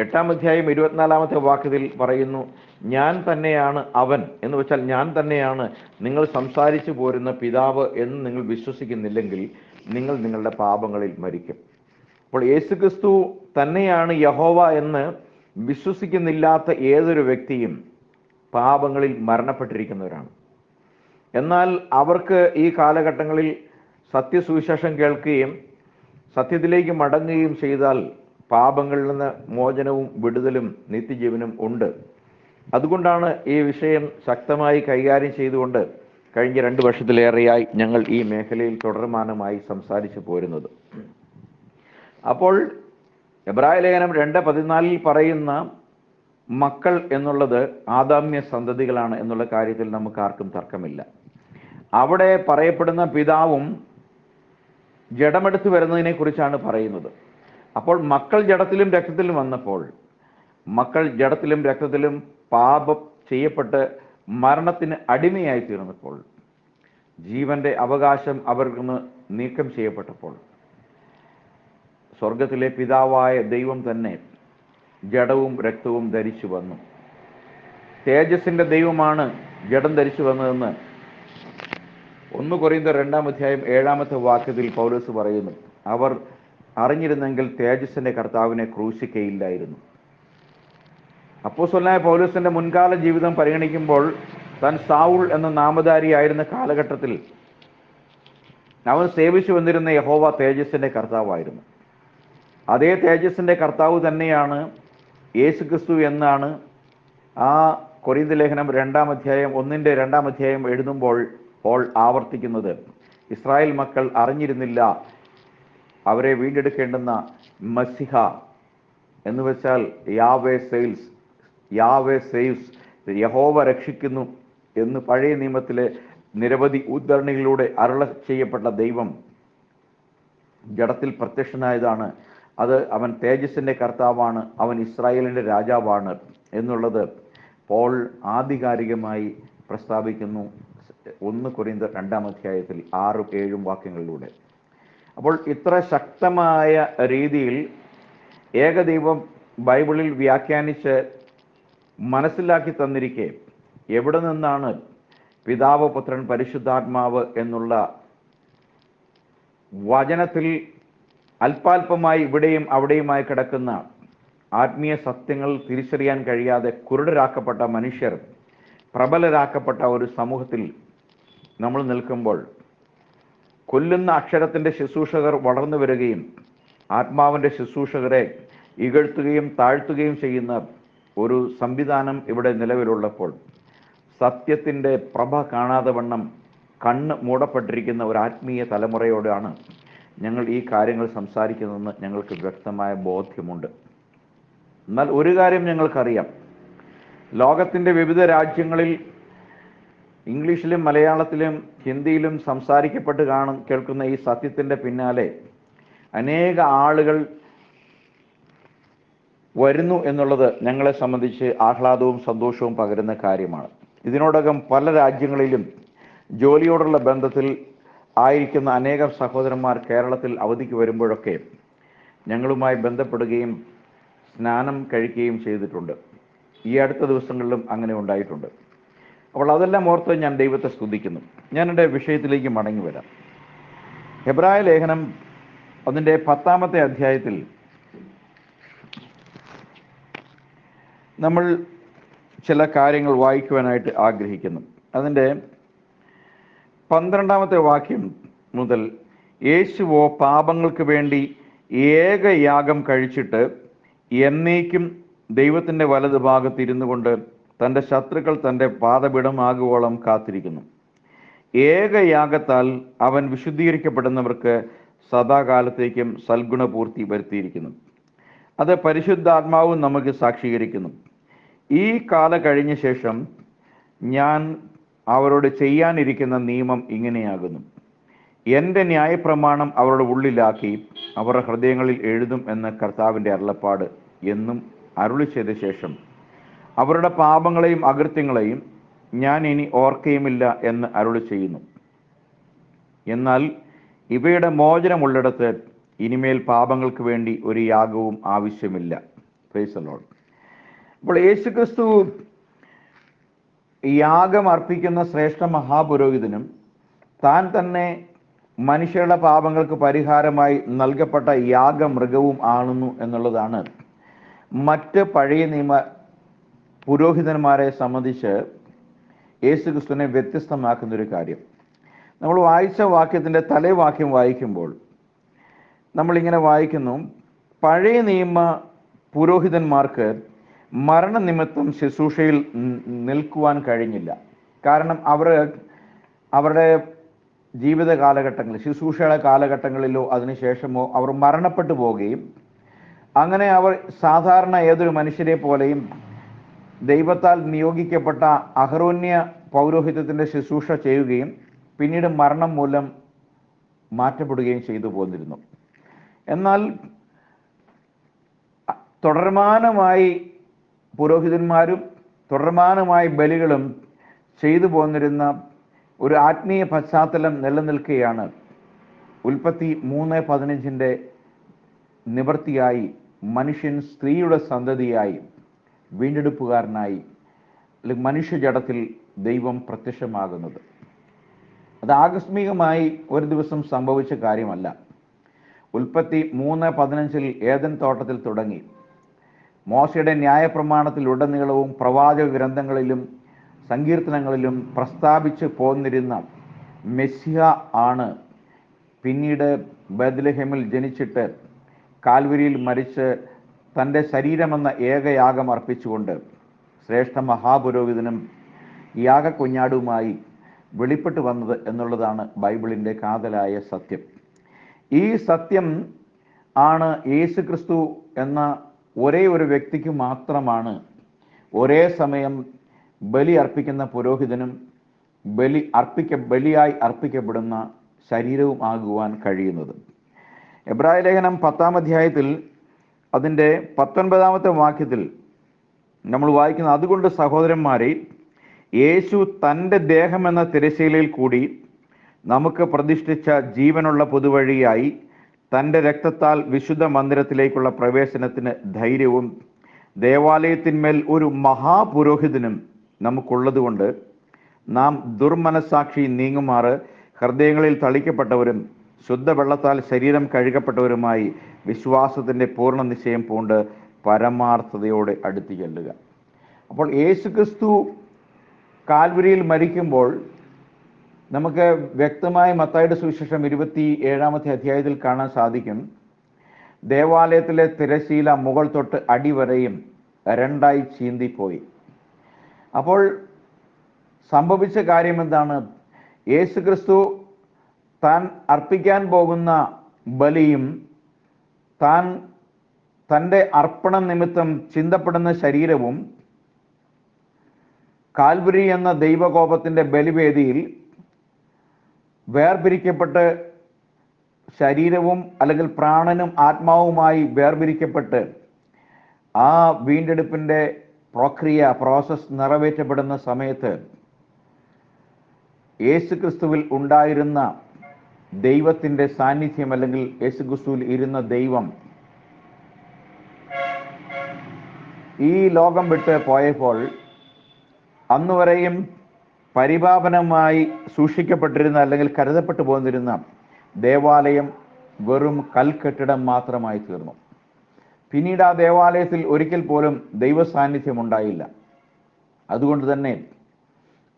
8-ാം അധ്യായം 24-ാമത്തെ വാക്യത്തിൽ പറയുന്നു, ഞാൻ തന്നെയാണ് അവൻ എന്ന് വെച്ചാൽ ഞാൻ തന്നെയാണ് നിങ്ങൾ സംസാരിച്ചു പോരുന്ന പിതാവ് എന്ന് നിങ്ങൾ വിശ്വസിക്കുന്നില്ലെങ്കിൽ നിങ്ങൾ നിങ്ങളുടെ പാപങ്ങളിൽ മരിക്കും. അപ്പോൾ യേശുക്രിസ്തു തന്നെയാണ് യഹോവ എന്ന് വിശ്വസിക്കുന്നില്ലാത്ത ഏതൊരു വ്യക്തിയും പാപങ്ങളിൽ മരണപ്പെട്ടിരിക്കുന്നവരാണ്. എന്നാൽ അവർക്ക് ഈ കാലഘട്ടങ്ങളിൽ സത്യസുവിശേഷം കേൾക്കുകയും സത്യത്തിലേക്ക് മടങ്ങുകയും ചെയ്താൽ പാപങ്ങളിൽ നിന്ന് മോചനവും വിടുതലും നിത്യജീവനും ഉണ്ട്. അതുകൊണ്ടാണ് ഈ വിഷയം ശക്തമായി കൈകാര്യം ചെയ്തുകൊണ്ട് കഴിഞ്ഞ 2 വർഷത്തിലേറെയായി ഞങ്ങൾ ഈ മേഖലയിൽ തുടർമാനമായി സംസാരിച്ചു പോരുന്നത്. അപ്പോൾ എബ്രായ ലേഖനം 2:14 പറയുന്ന മക്കൾ എന്നുള്ളത് ആദാമ്യ സന്തതികളാണ് എന്നുള്ള കാര്യത്തിൽ നമുക്ക് ആർക്കും തർക്കമില്ല. അവിടെ പറയപ്പെടുന്ന പിതാവും ജഡമെടുത്ത് വരുന്നതിനെ കുറിച്ചാണ് പറയുന്നത്. അപ്പോൾ മക്കൾ ജഡത്തിലും രക്തത്തിലും വന്നപ്പോൾ, മക്കൾ ജഡത്തിലും രക്തത്തിലും പാപം ചെയ്യപ്പെട്ട് മരണത്തിന് അടിമയായി തീർന്നപ്പോൾ, ജീവന്റെ അവകാശം അവർക്ക് നിന്ന് നീക്കം ചെയ്യപ്പെട്ടപ്പോൾ, സ്വർഗത്തിലെ പിതാവായ ദൈവം തന്നെ ജഡവും രക്തവും ധരിച്ചു വന്നു. തേജസ്സിന്റെ ദൈവമാണ് ജഡം ധരിച്ചു വന്നതെന്ന് 1 കൊരിന്ത്യർ 2-ാം അധ്യായം 7-ാമത്തെ വാക്യത്തിൽ പൗലോസ് പറയുന്നു. അവർ അറിഞ്ഞിരുന്നെങ്കിൽ തേജസ്സിന്റെ കർത്താവിനെ ക്രൂശിക്കയില്ലായിരുന്നു. അപ്പോസ്തലനായ പൗലോസിന്റെ മുൻകാല ജീവിതം പരിഗണിക്കുമ്പോൾ താൻ സാവുൾ എന്ന നാമധാരിയായിരുന്ന കാലഘട്ടത്തിൽ അവൻ സേവിച്ചു വന്നിരുന്ന യഹോവ തേജസ്സിന്റെ കർത്താവായിരുന്നു. അതേ തേജസ്സിന്റെ കർത്താവ് തന്നെയാണ് യേശുക്രിസ്തു എന്നാണ് ആ കൊരിന്ത്യ ലേഖനം 2-ാം അധ്യായം 1-ാം അധ്യായം എഴുതുമ്പോൾ പോൾ ആവർത്തിക്കുന്നത്. ഇസ്രായേൽ മക്കൾ അറിഞ്ഞിരുന്നില്ല അവരെ വീണ്ടെടുക്കേണ്ടുന്ന മസിഹ എന്ന് വെച്ചാൽ യാവേ സേവ്സ്, യഹോവ രക്ഷിക്കുന്നു എന്ന് പഴയ നിയമത്തിലെ നിരവധി ഉദ്ധരണികളിലൂടെ അരുള ചെയ്യപ്പെട്ട ദൈവം ജഡത്തിൽ പ്രത്യക്ഷനായതാണ്. അത് അവൻ തേജസ്സിൻ്റെ കർത്താവാണ്, അവൻ ഇസ്രായേലിൻ്റെ രാജാവാണ് എന്നുള്ളത് പോൾ ആധികാരികമായി പ്രസ്താവിക്കുന്നു 1 കൊരിന്ത്യർ 2-ാം അധ്യായത്തിൽ 6-7 വാക്യങ്ങളിലൂടെ. അപ്പോൾ ഇത്ര ശക്തമായ രീതിയിൽ ഏകദൈവം ബൈബിളിൽ വ്യാഖ്യാനിച്ച് മനസ്സിലാക്കി തന്നിരിക്കെ എവിടെ നിന്നാണ് പിതാവ്, പുത്രൻ, പരിശുദ്ധാത്മാവ് എന്നുള്ള വചനത്തിൽ അല്പാൽപമായി ഇവിടെയും അവിടെയുമായി കിടക്കുന്ന ആത്മീയ സത്യങ്ങൾ തിരിച്ചറിയാൻ കഴിയാതെ കുരുടരാക്കപ്പെട്ട മനുഷ്യർ, പ്രബലരാക്കപ്പെട്ട ഒരു സമൂഹത്തിൽ നമ്മൾ നിൽക്കുമ്പോൾ കൊല്ലുന്ന അക്ഷരത്തിൻ്റെ ശുശ്രൂഷകർ വളർന്നു വരികയും ആത്മാവിൻ്റെ ശുശ്രൂഷകരെ ഇകഴ്ത്തുകയും താഴ്ത്തുകയും ചെയ്യുന്ന ഒരു സംവിധാനം ഇവിടെ നിലവിലുള്ളപ്പോൾ സത്യത്തിൻ്റെ പ്രഭ കാണാതെ വണ്ണം കണ്ണ് മൂടപ്പെട്ടിരിക്കുന്ന ഒരു ആത്മീയ തലമുറയോടാണ് ഞങ്ങൾ ഈ കാര്യങ്ങൾ സംസാരിക്കുന്നതെന്ന് ഞങ്ങൾക്ക് വ്യക്തമായ ബോധ്യമുണ്ട്. എന്നാൽ ഒരു കാര്യം ഞങ്ങൾക്കറിയാം, ലോകത്തിൻ്റെ വിവിധ രാജ്യങ്ങളിൽ ഇംഗ്ലീഷിലും മലയാളത്തിലും ഹിന്ദിയിലും സംസാരിക്കപ്പെട്ട് കേൾക്കുന്ന ഈ സത്യത്തിൻ്റെ പിന്നാലെ അനേക ആളുകൾ വരുന്നു എന്നുള്ളത് ഞങ്ങളെ സംബന്ധിച്ച് ആഹ്ലാദവും സന്തോഷവും പകരുന്ന കാര്യമാണ്. ഇതിനോടകം പല രാജ്യങ്ങളിലും ജോലിയോടുള്ള ബന്ധത്തിൽ ആയിരിക്കുന്ന അനേകം സഹോദരന്മാർ കേരളത്തിൽ അവധിക്ക് വരുമ്പോഴൊക്കെ ഞങ്ങളുമായി ബന്ധപ്പെടുകയും സ്നാനം കഴിക്കുകയും ചെയ്തിട്ടുണ്ട്. ഈ അടുത്ത ദിവസങ്ങളിലും അങ്ങനെ ഉണ്ടായിട്ടുണ്ട്. അപ്പോൾ അതെല്ലാം ഓർത്ത് ഞാൻ ദൈവത്തെ സ്തുതിക്കുന്നു. ഞാൻ എൻ്റെ വിഷയത്തിലേക്ക് മടങ്ങി വരാം. ഹെബ്രായ ലേഖനം അതിൻ്റെ 10-ാമത്തെ അധ്യായത്തിൽ നമ്മൾ ചില കാര്യങ്ങൾ വായിക്കുവാനായിട്ട് ആഗ്രഹിക്കുന്നു. അതിൻ്റെ 12-ാമത്തെ വാക്യം മുതൽ, യേശുവോ പാപങ്ങൾക്ക് വേണ്ടി ഏകയാഗം കഴിച്ചിട്ട് എന്നേക്കും ദൈവത്തിൻ്റെ വലതുഭാഗത്ത് ഇരുന്നു കൊണ്ട് തൻ്റെ ശത്രുക്കൾ തൻ്റെ പാദപീഠമാകുവോളം കാത്തിരിക്കുന്നു. ഏകയാഗത്താൽ അവൻ വിശുദ്ധീകരിക്കപ്പെടുന്നവർക്ക് സദാകാലത്തേക്കും സൽഗുണപൂർത്തി വരുത്തിയിരിക്കുന്നു. അത് പരിശുദ്ധാത്മാവും നമുക്ക് സാക്ഷീകരിക്കുന്നു. ഈ കാല കഴിഞ്ഞ ശേഷം ഞാൻ അവരോട് ചെയ്യാനിരിക്കുന്ന നിയമം ഇങ്ങനെയാകുന്നു: എൻ്റെ ന്യായപ്രമാണം അവരുടെ ഉള്ളിലാക്കി അവരുടെ ഹൃദയങ്ങളിൽ എഴുതും എന്ന കർത്താവിൻ്റെ അരുളപ്പാട് എന്നും അരുളി ചെയ്ത ശേഷം അവരുടെ പാപങ്ങളെയും അകൃത്യങ്ങളെയും ഞാൻ ഇനി ഓർക്കുകയുമില്ല എന്ന് അരുളി ചെയ്യുന്നു. എന്നാൽ ഇവയുടെ മോചനമുള്ളിടത്ത് ഇനിമേൽ പാപങ്ങൾക്ക് വേണ്ടി ഒരു യാഗവും ആവശ്യമില്ല. Price the Lord. അപ്പോൾ യേശുക്രിസ്തു യാഗം അർപ്പിക്കുന്ന ശ്രേഷ്ഠ മഹാപുരോഹിതനും താൻ തന്നെ മനുഷ്യരുടെ പാപങ്ങൾക്ക് പരിഹാരമായി നൽകപ്പെട്ട യാഗമൃഗവും ആണെന്നു എന്നുള്ളതാണ് മറ്റ് പഴയ നിയമ പുരോഹിതന്മാരെ സംബന്ധിച്ച് യേശുക്രിസ്തുവിനെ വ്യത്യസ്തമാക്കുന്നൊരു കാര്യം. നമ്മൾ വായിച്ച വാക്യത്തിൻ്റെ തലേവാക്യം വായിക്കുമ്പോൾ നമ്മളിങ്ങനെ വായിക്കുന്നു: പഴയ നിയമ പുരോഹിതന്മാർക്ക് മരണനിമിത്തം ശുശ്രൂഷയിൽ നിൽക്കുവാൻ കഴിഞ്ഞില്ല. കാരണം അവരുടെ ജീവിത കാലഘട്ടങ്ങളിൽ, ശുശ്രൂഷയുടെ കാലഘട്ടങ്ങളിലോ അതിനുശേഷമോ അവർ മരണപ്പെട്ടു പോവുകയും അങ്ങനെ അവർ സാധാരണ ഏതൊരു മനുഷ്യരെ പോലെയും ദൈവത്താൽ നിയോഗിക്കപ്പെട്ട അഹരോന്യ പൗരോഹിത്യത്തിൻ്റെ ശുശ്രൂഷ ചെയ്യുകയും പിന്നീട് മരണം മൂലം മാറ്റപ്പെടുകയും ചെയ്തു പോന്നിരുന്നു. എന്നാൽ തുടർമാനമായി പുരോഹിതന്മാരും തുടർമാനമായി ബലികളും ചെയ്തു പോന്നിരുന്ന ഒരു ആത്മീയ പശ്ചാത്തലം നിലനിൽക്കുകയാണ് ഉൽപ്പത്തി 3:15 നിവൃത്തിയായി മനുഷ്യൻ സ്ത്രീയുടെ സന്തതിയായി വീണ്ടെടുപ്പുകാരനായി അല്ലെങ്കിൽ മനുഷ്യജടത്തിൽ ദൈവം പ്രത്യക്ഷമാകുന്നത്. അത് ആകസ്മികമായി ഒരു ദിവസം സംഭവിച്ച കാര്യമല്ല. ഉൽപ്പത്തി 3:15 ഏദൻ തോട്ടത്തിൽ തുടങ്ങി മോശയുടെ ന്യായപ്രമാണത്തിൽ ഉടനീളവും പ്രവാചക ഗ്രന്ഥങ്ങളിലും സങ്കീർത്തനങ്ങളിലും പ്രസ്താവിച്ച് പോന്നിരുന്ന മെസ്സിഹ ആണ് പിന്നീട് ബത്ലഹേമിൽ ജനിച്ചിട്ട് കാൽവരിയിൽ മരിച്ച് തൻ്റെ ശരീരമെന്ന ഏകയാഗം അർപ്പിച്ചുകൊണ്ട് ശ്രേഷ്ഠ മഹാപുരോഹിതനും യാഗക്കുഞ്ഞാടുമായി വെളിപ്പെട്ടു വന്നത് എന്നുള്ളതാണ് ബൈബിളിൻ്റെ കാതലായ സത്യം. ഈ സത്യം ആണ് യേശുക്രിസ്തു എന്ന ഒരേ ഒരു വ്യക്തിക്ക് മാത്രമാണ് ഒരേ സമയം ബലി അർപ്പിക്കുന്ന പുരോഹിതനും ബലിയായി അർപ്പിക്കപ്പെടുന്ന ശരീരവും ആകുവാൻ കഴിയുന്നത്. എബ്രായ ലേഖനം 10-ാം അധ്യായത്തിൽ അതിൻ്റെ 19-ാമത്തെ വാക്യത്തിൽ നമ്മൾ വായിക്കുന്നത്, അതുകൊണ്ട് സഹോദരന്മാരെ, യേശു തൻ്റെ ദേഹം എന്ന തിരശ്ശീലയിൽ കൂടി നമുക്ക് പ്രതിഷ്ഠിച്ച ജീവനുള്ള പൊതുവഴിയായി തൻ്റെ രക്തത്താൽ വിശുദ്ധ മന്ദിരത്തിലേക്കുള്ള പ്രവേശനത്തിന് ധൈര്യവും ദേവാലയത്തിന്മേൽ ഒരു മഹാപുരോഹിതനും നമുക്കുള്ളതുകൊണ്ട് നാം ദുർമനസാക്ഷി നീങ്ങുമാറ് ഹൃദയങ്ങളിൽ തളിക്കപ്പെട്ടവരും ശുദ്ധവെള്ളത്താൽ ശരീരം കഴുകപ്പെട്ടവരുമായി വിശ്വാസത്തിൻ്റെ പൂർണ്ണ നിശ്ചയം പൂണ്ട് പരമാർത്ഥതയോടെ അടുത്ത് ചെല്ലുക. അപ്പോൾ യേശുക്രിസ്തു കാൽവരിയിൽ മരിക്കുമ്പോൾ നമുക്ക് വ്യക്തമായി മത്തായിയുടെ സുവിശേഷം 27-ാമത്തെ അധ്യായത്തിൽ കാണാൻ സാധിക്കും, ദേവാലയത്തിലെ തിരശ്ശീല മുകൾ തൊട്ട് അടിവരെയും രണ്ടായി ചീന്തിപ്പോയി. അപ്പോൾ സംഭവിച്ച കാര്യം എന്താണ്? യേശുക്രിസ്തു താൻ അർപ്പിക്കാൻ പോകുന്ന ബലിയും തൻ്റെ അർപ്പണ നിമിത്തം ചിന്തപ്പെടുന്ന ശരീരവും കാൽവരി എന്ന ദൈവകോപത്തിൻ്റെ ബലിവേദിയിൽ വേർപിരിക്കപ്പെട്ട് ശരീരവും അല്ലെങ്കിൽ പ്രാണനും ആത്മാവുമായി വേർപിരിക്കപ്പെട്ട് ആ വീണ്ടെടുപ്പിൻ്റെ പ്രോസസ് നിറവേറ്റപ്പെടുന്ന സമയത്ത് യേശുക്രിസ്തുവിൽ ഉണ്ടായിരുന്ന ദൈവത്തിൻ്റെ സാന്നിധ്യം അല്ലെങ്കിൽ യേശുക്രിസ്തുവിൽ ഇരുന്ന ദൈവം ഈ ലോകം വിട്ട് പോയപ്പോൾ അന്നുവരെയും പരിപാവനമായി സൂക്ഷിക്കപ്പെട്ടിരുന്ന അല്ലെങ്കിൽ കരുതപ്പെട്ടു പോന്നിരുന്ന ദേവാലയം വെറും കൽക്കെട്ടിടം മാത്രമായി തീർന്നു. പിന്നീട് ആ ദേവാലയത്തിൽ ഒരിക്കൽ പോലും ദൈവ സാന്നിധ്യം ഉണ്ടായില്ല. അതുകൊണ്ട് തന്നെ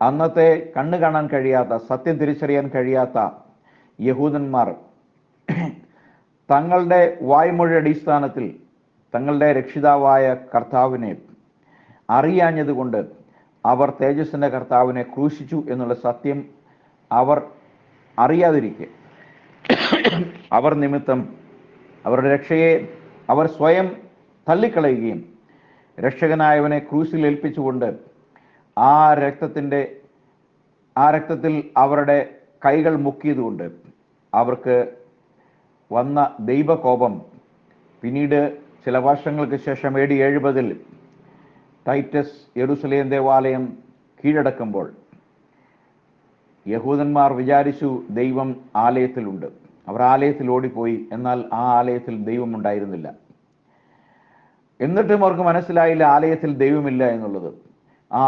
അന്നത്തെ കണ്ണു കാണാൻ കഴിയാത്ത, സത്യം തിരിച്ചറിയാൻ കഴിയാത്ത യഹൂദന്മാർ തങ്ങളുടെ വായ്മൊഴി അടിസ്ഥാനത്തിൽ തങ്ങളുടെ രക്ഷിതാവായ കർത്താവിനെ അറിയാഞ്ഞതുകൊണ്ട് അവർ തേജസ്സിൻ്റെ കർത്താവിനെ ക്രൂശിച്ചു എന്നുള്ള സത്യം അവർ അറിയാതിരിക്കെ അവർ നിമിത്തം അവരുടെ രക്ഷയെ അവർ സ്വയം തള്ളിക്കളയുകയും രക്ഷകനായവനെ ക്രൂശിൽ ഏൽപ്പിച്ചുകൊണ്ട് ആ രക്തത്തിൽ അവരുടെ കൈകൾ മുക്കിയതുകൊണ്ട് അവർക്ക് വന്ന ദൈവകോപം പിന്നീട് ചില വർഷങ്ങൾക്ക് ശേഷം AD 70 ടൈറ്റസ് യെരുസലേം ദേവാലയം കീഴടക്കുമ്പോൾ യഹൂദന്മാർ വിചാരിച്ചു ദൈവം ആലയത്തിലുണ്ട്. അവർ ആലയത്തിൽ ഓടിപ്പോയി. എന്നാൽ ആ ആലയത്തിൽ ദൈവം ഉണ്ടായിരുന്നില്ല. എന്നിട്ടും അവർക്ക് മനസ്സിലായില്ല ആലയത്തിൽ ദൈവമില്ല എന്നുള്ളത്. ആ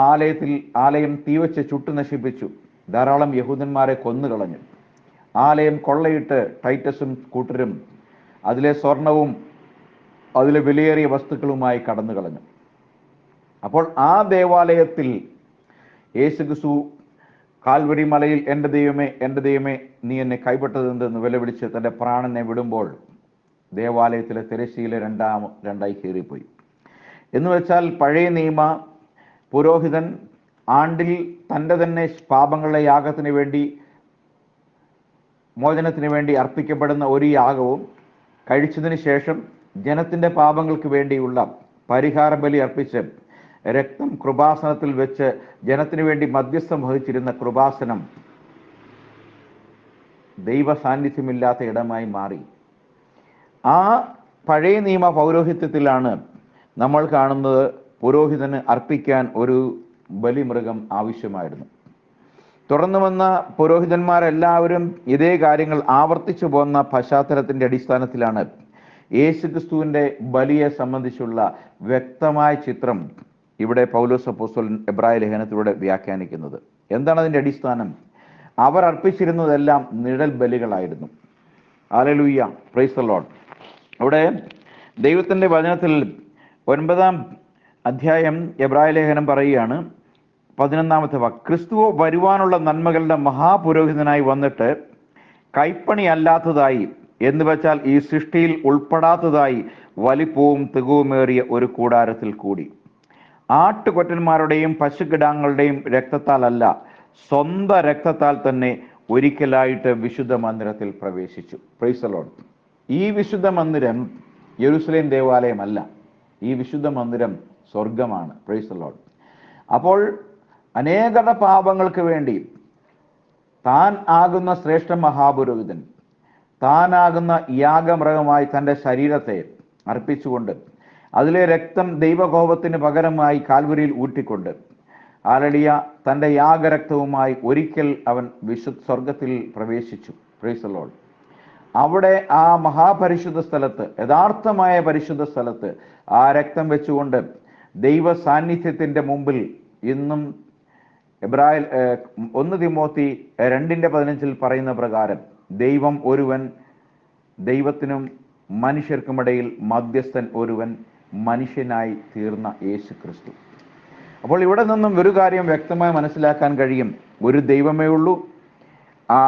ആലയം തീവച്ച് ചുട്ടു നശിപ്പിച്ചു. ധാരാളം യഹൂദന്മാരെ കൊന്നുകളഞ്ഞു. ആലയം കൊള്ളയിട്ട് ടൈറ്റസും കൂട്ടരും അതിലെ സ്വർണവും അതിലെ വിലയേറിയ വസ്തുക്കളുമായി കടന്നു കളഞ്ഞു. അപ്പോൾ ആ ദേവാലയത്തിൽ യേശുക്രിസ്തു കാൽവരി മലയിൽ എൻ്റെ ദൈവമേ നീ എന്നെ കൈവിട്ടതെന്ന് വിലപിടിച്ച് തൻ്റെ പ്രാണനെ വിടുമ്പോൾ ദേവാലയത്തിലെ തിരശ്ശീല രണ്ടായി കീറിപ്പോയി. എന്ന് വെച്ചാൽ പഴയ നിയമ പുരോഹിതൻ ആണ്ടിൽ തൻ്റെ തന്നെ പാപങ്ങളുടെ യാഗത്തിന് വേണ്ടി മോചനത്തിന് വേണ്ടി അർപ്പിക്കപ്പെടുന്ന ഒരു യാഗവും കഴിച്ചതിന് ശേഷം ജനത്തിൻ്റെ പാപങ്ങൾക്ക് വേണ്ടിയുള്ള പരിഹാര ബലി അർപ്പിച്ച് രക്തം കൃപാസനത്തിൽ വെച്ച് ജനത്തിനു വേണ്ടി മധ്യസ്ഥം വഹിച്ചിരുന്ന കൃപാസനം ദൈവ സാന്നിധ്യമില്ലാത്ത ഇടമായി മാറി. ആ പഴയ നിയമ പൗരോഹിത്യത്തിലാണ് നമ്മൾ കാണുന്നത് പുരോഹിതന് അർപ്പിക്കാൻ ഒരു ബലിമൃഗം ആവശ്യമായിരുന്നു. തുടർന്ന് വന്ന പുരോഹിതന്മാരെല്ലാവരും ഇതേ കാര്യങ്ങൾ ആവർത്തിച്ചു പോന്ന പശ്ചാത്തലത്തിൻ്റെ അടിസ്ഥാനത്തിലാണ് യേശുക്രിസ്തുവിൻ്റെ ബലിയെ സംബന്ധിച്ചുള്ള വ്യക്തമായ ചിത്രം ഇവിടെ പൗലോസ് അപ്പോസ്തലൻ എബ്രായ ലേഖനത്തിലൂടെ വ്യാഖ്യാനിക്കുന്നത്. എന്താണ് അതിൻ്റെ അടിസ്ഥാനം? അവർ അർപ്പിച്ചിരുന്നതെല്ലാം നിഴൽ ബലികളായിരുന്നു. Hallelujah, praise the Lord. അവിടെ ദൈവത്തിൻ്റെ വചനത്തിൽ 9-ാം അധ്യായം എബ്രായ ലേഖനം പറയുകയാണ്, 11-ാമത്തെ വാക്ക്, ക്രിസ്തുവോ വരുവാനുള്ള നന്മകളുടെ മഹാപുരോഹിതനായി വന്നിട്ട് കൈപ്പണി അല്ലാത്തതായി എന്ന് വെച്ചാൽ ഈ സൃഷ്ടിയിൽ ഉൾപ്പെടാത്തതായി വലിപ്പവും തികവുമേറിയ ഒരു കൂടാരത്തിൽ കൂടി ആട്ടുകൊറ്റന്മാരുടെയും പശുക്കിടാങ്ങളുടെയും രക്തത്താലല്ല, സ്വന്തം രക്തത്താൽ തന്നെ ഒരിക്കലായിട്ട് വിശുദ്ധ മന്ദിരത്തിൽ പ്രവേശിച്ചു. Price the Lord. ഈ വിശുദ്ധ മന്ദിരം യെരുസലേം ദേവാലയമല്ല, ഈ വിശുദ്ധ മന്ദിരം സ്വർഗമാണ്. Price the Lord. അപ്പോൾ അനേകരുടെ പാപങ്ങൾക്ക് വേണ്ടി താൻ ആകുന്ന ശ്രേഷ്ഠ മഹാപുരോഹിതൻ താനാകുന്ന യാഗമൃഗമായി തൻ്റെ ശരീരത്തെ അർപ്പിച്ചുകൊണ്ട് അതിലെ രക്തം ദൈവകോപത്തിന് പകരമായി കാൽവരിയിൽ ഊറ്റിക്കൊണ്ട് ആലടിയ തൻ്റെ യാഗരക്തവുമായി ഒരിക്കൽ അവൻ സ്വർഗത്തിൽ പ്രവേശിച്ചു. Price the Lord. അവിടെ ആ മഹാപരിശുദ്ധ സ്ഥലത്ത്, യഥാർത്ഥമായ പരിശുദ്ധ സ്ഥലത്ത് ആ രക്തം വെച്ചുകൊണ്ട് ദൈവ സാന്നിധ്യത്തിൻ്റെ മുമ്പിൽ ഇന്നും 1 തിമോത്തി 2:15 പറയുന്ന പ്രകാരം ദൈവം ഒരുവൻ, ദൈവത്തിനും മനുഷ്യർക്കുമിടയിൽ മധ്യസ്ഥൻ ഒരുവൻ, മനുഷ്യനായി തീർന്ന യേശു ക്രിസ്തു. അപ്പോൾ ഇവിടെ നിന്നും ഒരു കാര്യം വ്യക്തമായി മനസ്സിലാക്കാൻ കഴിയും. ഒരു ദൈവമേ ഉള്ളൂ. ആ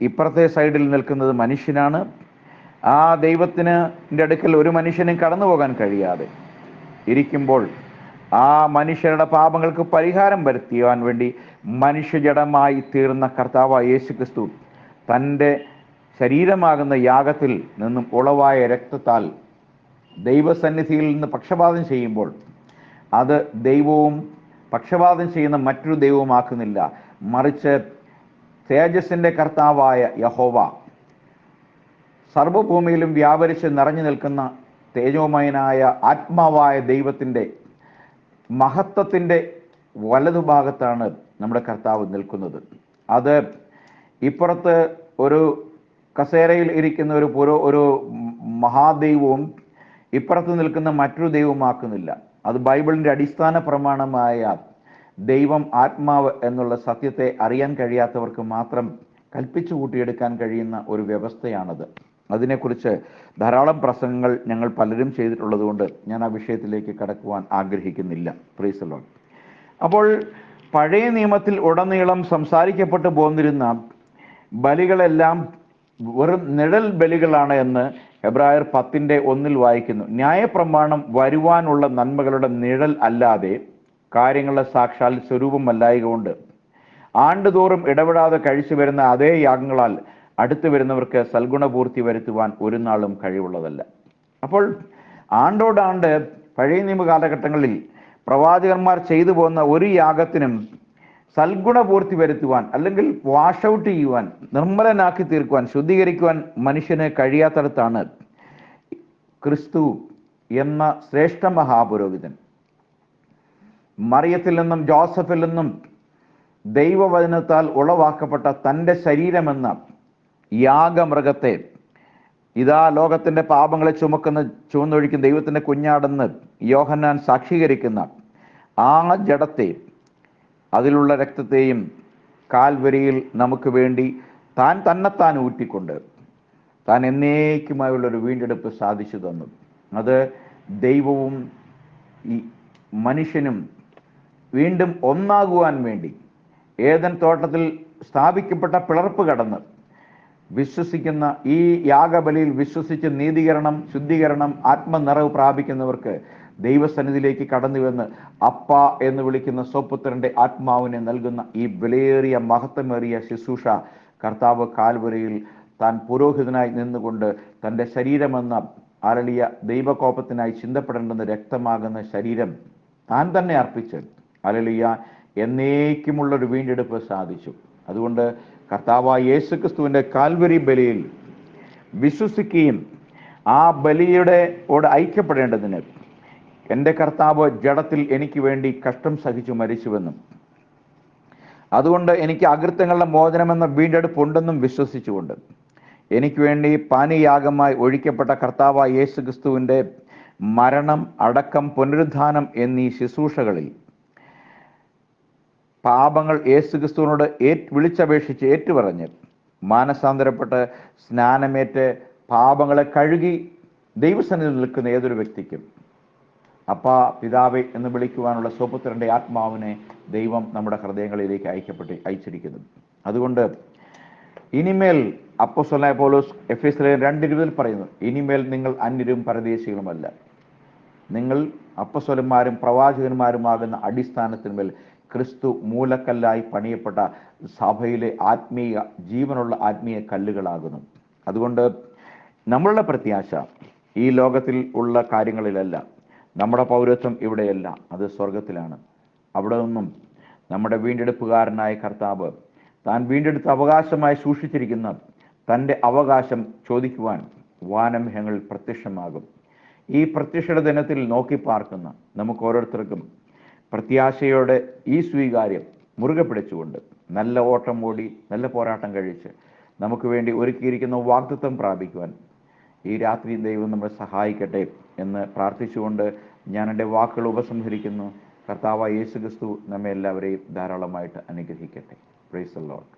ഇപ്പുറത്തെ സൈഡിൽ നിൽക്കുന്നത് മനുഷ്യനാണ്. ആ ദൈവത്തിൻ്റെ അടുക്കൽ ഒരു മനുഷ്യനും കടന്നു പോകാൻ കഴിയാതെ ഇരിക്കുമ്പോൾ ആ മനുഷ്യരുടെ പാപങ്ങൾക്ക് പരിഹാരം വരുത്തുവാൻ വേണ്ടി മനുഷ്യജഡമായി തീർന്ന കർത്താവായ യേശു ക്രിസ്തു തൻ്റെ ശരീരമാകുന്ന യാഗത്തിൽ നിന്നും ഉളവായ രക്തത്താൽ ദൈവസന്നിധിയിൽ നിന്ന് പക്ഷപാതം ചെയ്യുമ്പോൾ അത് ദൈവവും പക്ഷപാതം ചെയ്യുന്ന മറ്റൊരു ദൈവവുമാക്കുന്നില്ല. മറിച്ച് തേജസ്സിൻ്റെ കർത്താവായ യഹോവ, സർവഭൂമിയിലും വ്യാപരിച്ച് നിറഞ്ഞു നിൽക്കുന്ന തേജോമയനായ ആത്മാവായ ദൈവത്തിൻ്റെ മഹത്വത്തിൻ്റെ വലതുഭാഗത്താണ് നമ്മുടെ കർത്താവ് നിൽക്കുന്നത്. അത് ഇപ്പുറത്ത് ഒരു കസേരയിൽ ഇരിക്കുന്ന ഒരു മഹാദൈവവും ഇപ്പുറത്ത് നിൽക്കുന്ന മറ്റൊരു ദൈവമാക്കുന്നില്ല. അത് ബൈബിളിൻ്റെ അടിസ്ഥാന പ്രമാണമായ ദൈവം ആത്മാവ് എന്നുള്ള സത്യത്തെ അറിയാൻ കഴിയാത്തവർക്ക് മാത്രം കൽപ്പിച്ചു കൂട്ടിയെടുക്കാൻ കഴിയുന്ന ഒരു വ്യവസ്ഥയാണത്. അതിനെക്കുറിച്ച് ധാരാളം പ്രസംഗങ്ങൾ ഞങ്ങൾ പലരും ചെയ്തിട്ടുള്ളത് കൊണ്ട് ഞാൻ ആ വിഷയത്തിലേക്ക് കടക്കുവാൻ ആഗ്രഹിക്കുന്നില്ല. Price the Lord. അപ്പോൾ പഴയ നിയമത്തിൽ ഉടനീളം സംസാരിക്കപ്പെട്ടു പോന്നിരുന്ന ബലികളെല്ലാം വെറും നിഴൽ ബലികളാണ് എന്ന് എബ്രായർ 10:1 വായിക്കുന്നു. ന്യായപ്രമാണം വരുവാനുള്ള നന്മകളുടെ നിഴൽ അല്ലാതെ കാര്യങ്ങളുടെ സാക്ഷാൽ സ്വരൂപമല്ലായകൊണ്ട് ആണ്ടുതോറും ഇടപെടാതെ കഴിച്ചു വരുന്ന അതേ യാഗങ്ങളാൽ അടുത്തു വരുന്നവർക്ക് സൽഗുണപൂർത്തി വരുത്തുവാൻ ഒരു നാളും കഴിവുള്ളതല്ല. അപ്പോൾ ആണ്ടോടാണ്ട് പഴയ നിയമ കാലഘട്ടങ്ങളിൽ പ്രവാചകന്മാർ ചെയ്തു പോകുന്ന ഒരു യാഗത്തിനും സൽഗുണപൂർത്തി വരുത്തുവാൻ, അല്ലെങ്കിൽ വാഷ് ഔട്ട് ചെയ്യുവാൻ, നിർമ്മലനാക്കി തീർക്കുവാൻ, ശുദ്ധീകരിക്കുവാൻ മനുഷ്യന് കഴിയാത്തടത്താണ് ക്രിസ്തു എന്ന ശ്രേഷ്ഠ മഹാപുരോഹിതൻ മറിയത്തിൽ നിന്നും ജോസഫിൽ നിന്നും ദൈവവചനത്താൽ ഉളവാക്കപ്പെട്ട തൻ്റെ ശരീരമെന്ന യാഗമൃഗത്തെ, ഇതാ ലോകത്തിൻ്റെ പാപങ്ങളെ ചുമന്നൊഴിക്കുന്ന ദൈവത്തിൻ്റെ കുഞ്ഞാടെന്ന് യോഹന്നാൻ സാക്ഷീകരിക്കുന്ന ആ ജഡത്തെ, അതിലുള്ള രക്തത്തെയും കാൽവരിയിൽ നമുക്ക് വേണ്ടി താൻ തന്നെത്താൻ ഊറ്റിക്കൊണ്ട് താൻ എന്നേക്കുമായുള്ളൊരു വീണ്ടെടുപ്പ് സാധിച്ചു തന്നു. അത് ദൈവവും ഈ മനുഷ്യനും വീണ്ടും ഒന്നാകുവാൻ വേണ്ടി ഏദൻ തോട്ടത്തിൽ സ്ഥാപിക്കപ്പെട്ട പിളർപ്പ് കടന്ന് വിശ്വസിക്കുന്ന, ഈ യാഗബലിയിൽ വിശ്വസിച്ച് നീതീകരണം, ശുദ്ധീകരണം, ആത്മനിറവ് പ്രാപിക്കുന്നവർക്ക് ദൈവസന്നിധിയിലേക്ക് കടന്നു വന്ന് അപ്പ എന്ന് വിളിക്കുന്ന സ്വപുത്രന്റെ ആത്മാവിനെ നൽകുന്ന ഈ വിലയേറിയ മഹത്വമേറിയ ശുശ്രൂഷ കർത്താവ് കാൽവരിയിൽ താൻ പുരോഹിതനായി നിന്നുകൊണ്ട് തൻ്റെ ശരീരമെന്ന അരളിയ ദൈവകോപത്തിനായി ചിന്തപ്പെടേണ്ടുന്ന രക്തമാകുന്ന ശരീരം താൻ തന്നെ അർപ്പിച്ച് അരളിയ എന്നേക്കുമുള്ളൊരു വീണ്ടെടുപ്പ് സാധിച്ചു. അതുകൊണ്ട് കർത്താവായ യേശുക്രിസ്തുവിൻ്റെ കാൽവരി ബലിയിൽ വിശ്വസിക്കുകയും ആ ബലിയോട് ഐക്യപ്പെടേണ്ടതിന് എൻ്റെ കർത്താവ് ജഡത്തിൽ എനിക്ക് വേണ്ടി കഷ്ടം സഹിച്ചു മരിച്ചുവെന്നും അതുകൊണ്ട് എനിക്ക് അകൃത്യങ്ങളുടെ മോചനമെന്ന വീണ്ടെടുപ്പുണ്ടെന്നും വിശ്വസിച്ചുകൊണ്ട് എനിക്ക് വേണ്ടി പാനീയാഗമായി ഒഴിക്കപ്പെട്ട കർത്താവായ യേശുക്രിസ്തുവിൻ്റെ മരണം, അടക്കം, പുനരുദ്ധാനം എന്നീ ശുശ്രൂഷകളിൽ പാപങ്ങൾ യേശുക്രിസ്തുവിനോട് വിളിച്ചപേക്ഷിച്ച് ഏറ്റുപറഞ്ഞ് മാനസാന്തരപ്പെട്ട് സ്നാനമേറ്റ് പാപങ്ങളെ കഴുകി ദൈവസന്നിധിയിൽ നിൽക്കുന്ന ഏതൊരു വ്യക്തിക്കും അപ്പാ, പിതാവേ എന്ന് വിളിക്കുവാനുള്ള സ്വപുത്രന്റെ ആത്മാവിനെ ദൈവം നമ്മുടെ ഹൃദയങ്ങളിലേക്ക് അയച്ചിരിക്കുന്നു. അതുകൊണ്ട് ഇനിമേൽ അപ്പോസ്തലനായ പൗലോസ് എഫെസ്യർ 2:20 പറയുന്നു, ഇനിമേൽ നിങ്ങൾ അന്യരും പരദേശികളുമല്ല, നിങ്ങൾ അപ്പോസ്തലന്മാരും പ്രവാചകന്മാരുമാകുന്ന അടിസ്ഥാനത്തിന്മേൽ ക്രിസ്തു മൂലക്കല്ലായി പണിയപ്പെട്ട സഭയിലെ ജീവനുള്ള ആത്മീയ കല്ലുകളാകുന്നു. അതുകൊണ്ട് നമ്മളുടെ പ്രത്യാശ ഈ ലോകത്തിൽ ഉള്ള കാര്യങ്ങളിലല്ല. നമ്മുടെ പൗരത്വം ഇവിടെയല്ല, അത് സ്വർഗത്തിലാണ്. അവിടെ നിന്നും നമ്മുടെ വീണ്ടെടുപ്പുകാരനായ കർത്താവ് താൻ വീണ്ടെടുത്ത അവകാശമായി സൂക്ഷിച്ചിരിക്കുന്ന തൻ്റെ അവകാശം ചോദിക്കുവാൻ വാനമേഘങ്ങളിൽ പ്രത്യക്ഷമാകും. ഈ പ്രത്യക്ഷയുടെ ദിനത്തിൽ നോക്കി പാർക്കുന്ന നമുക്ക് ഓരോരുത്തർക്കും പ്രത്യാശയോടെ ഈ സ്വീകാര്യം മുറുകെ പിടിച്ചുകൊണ്ട് നല്ല ഓട്ടം ഓടി നല്ല പോരാട്ടം കഴിച്ച് നമുക്ക് വേണ്ടി ഒരുക്കിയിരിക്കുന്ന വാഗ്ദത്തം പ്രാപിക്കുവാൻ ഈ രാത്രി ദൈവം നമ്മളെ സഹായിക്കട്ടെ എന്ന് പ്രാർത്ഥിച്ചുകൊണ്ട് ഞാൻ എൻ്റെ വാക്കുകൾ ഉപസംഹരിക്കുന്നു. കർത്താവായ യേശു ക്രിസ്തു നമ്മെ എല്ലാവരെയും ധാരാളമായിട്ട് അനുഗ്രഹിക്കട്ടെ. Price the Lord.